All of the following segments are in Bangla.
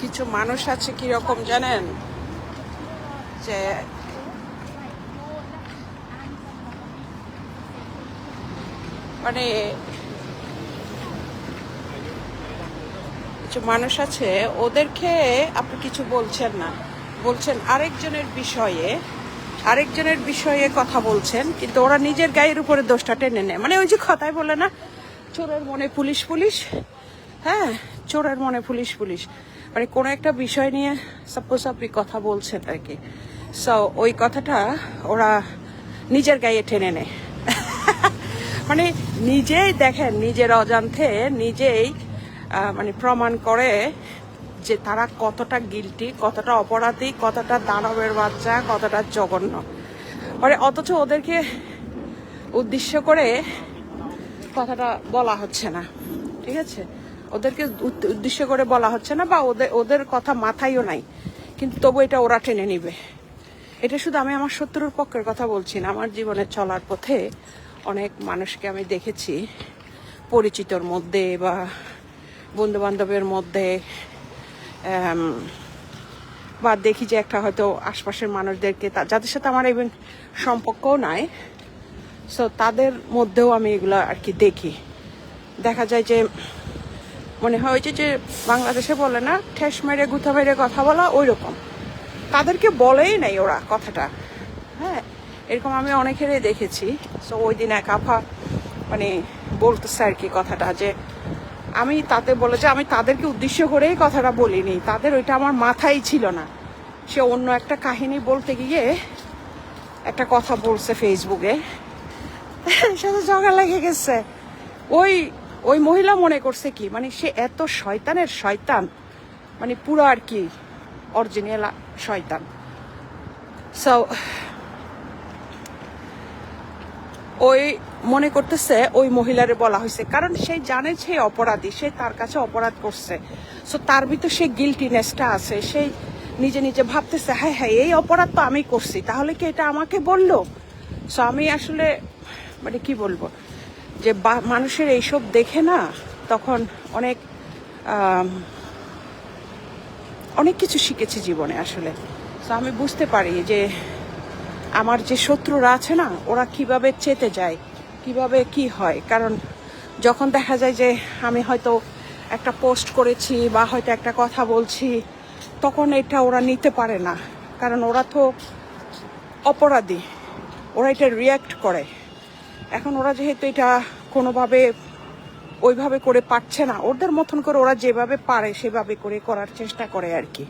কিছু মানুষ আছে কিরকম জানেন, যে মানে কিছু মানুষ আছে ওদেরকে আপনি কিছু বলছেন না, বলছেন আরেকজনের বিষয়ে কথা বলছেন, কিন্তু ওরা নিজের গায়ের উপরে দোষটা টেনে নেয়। মানে ওই যে কথাই বলে না, চোরের মনে পুলিশ পুলিশ। হ্যাঁ, চোরের মনে পুলিশ পুলিশ। মানে কোনো একটা বিষয় নিয়ে সাপোজ আপনি কথা বলছেন আর কি, সো ওই কথাটা ওরা নিজের গায়ে টেনে নেয়। মানে নিজেই দেখেন, নিজের অজান্তে নিজেই মানে প্রমাণ করে যে তারা কতটা গিল্টি, কতটা অপরাধী, কতটা দানবের বাচ্চা, কতটা জঘন্য। মানে অথচ ওদেরকে উদ্দেশ্য করে কথাটা বলা হচ্ছে না, ঠিক আছে? ওদেরকে উদ্দেশ্য করে বলা হচ্ছে না, বা ওদের কথা মাথায়ও নাই, কিন্তু তবু এটা ওরা টেনে নিবে। এটা শুধু আমি আমার শত্রুর পক্ষের কথা বলছি না, আমার জীবনে চলার পথে অনেক মানুষকে আমি দেখেছি, পরিচিতর মধ্যে বা বন্ধু বান্ধবের মধ্যে, বা দেখি যে একটা হয়তো আশপাশের মানুষদেরকে, যাদের সাথে আমার ইভেন সম্পর্কও নাই, সো তাদের মধ্যেও আমি এগুলো আর কি দেখি। দেখা যায় যে মনে হয় যে বাংলাদেশে বলে না, ঠেস মেরে গুঁথা মেরে কথা বলা, ওই রকম তাদেরকে বলেই নাই ওরা কথাটা। হ্যাঁ, এরকম আমি অনেকেরই দেখেছি। সো ওই দিন এক আফা মানে বলতেছে আর কি কথাটা, যে আমি তাতে বলে যে আমি তাদেরকে উদ্দেশ্য করেই কথাটা বলিনি, তাদের ওইটা আমার মাথায় ছিল না। সে অন্য একটা কাহিনী বলতে গিয়ে একটা কথা বলছে ফেসবুকে, সাথে ঝগড়া লেগে গেছে। ওই ওই মহিলা মনে করছে কি, মানে সে এত শয়তানের শয়তান, মানে পুরো আর কি অরিজিনাল শয়তান। সো ওই মনে করতেছে ওই মহিলারে বলা হয়েছে, কারণ সে জানে সে অপরাধী, সে তার কাছে অপরাধ করছে। সো তার ভিতর সে গিল্টিনেসটা আছে, সেই নিজে নিজে ভাবতেছে হ্যাঁ হ্যাঁ এই অপরাধ তো আমি করছি, তাহলে কি এটা আমাকে বললো? সো আমি আসলে মানে কি বলবো, যে মানুষের এইসব দেখে না তখন অনেক অনেক কিছু শিখেছি জীবনে আসলে। সো আমি বুঝতে পারি যে আমার যে শত্রুরা আছে না, ওরা কিভাবে চেতে যায়, কিভাবে কি হয়। কারণ যখন দেখা যায় যে আমি হয়তো একটা পোস্ট করেছি বা হয়তো একটা কথা বলছি, তখন এটা ওরা নিতে পারে না, কারণ ওরা তো অপরাধী, ওরা এটা রিয়্যাক্ট করে। এখন ওরা যেহেতু এটা কোনোভাবে ওইভাবে করে পারছে না, ওদের মতন করে ওরা যেভাবে পারে সেভাবে করে করার চেষ্টা করে আর কি।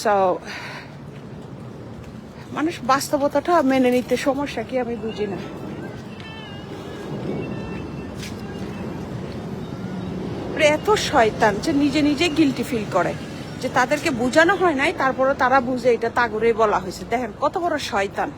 সো মানুষ বাস্তবতাটা মেনে নিতে সমস্যা কি আমি বুঝি না। এত শয়তান যে নিজে নিজে গিল্টি ফিল করে, যে তাদেরকে বোঝানো হয় নাই, তারপরে তারা বুঝে এটা তাগরে বলা হয়েছে। দেখেন কত বড় শয়তান।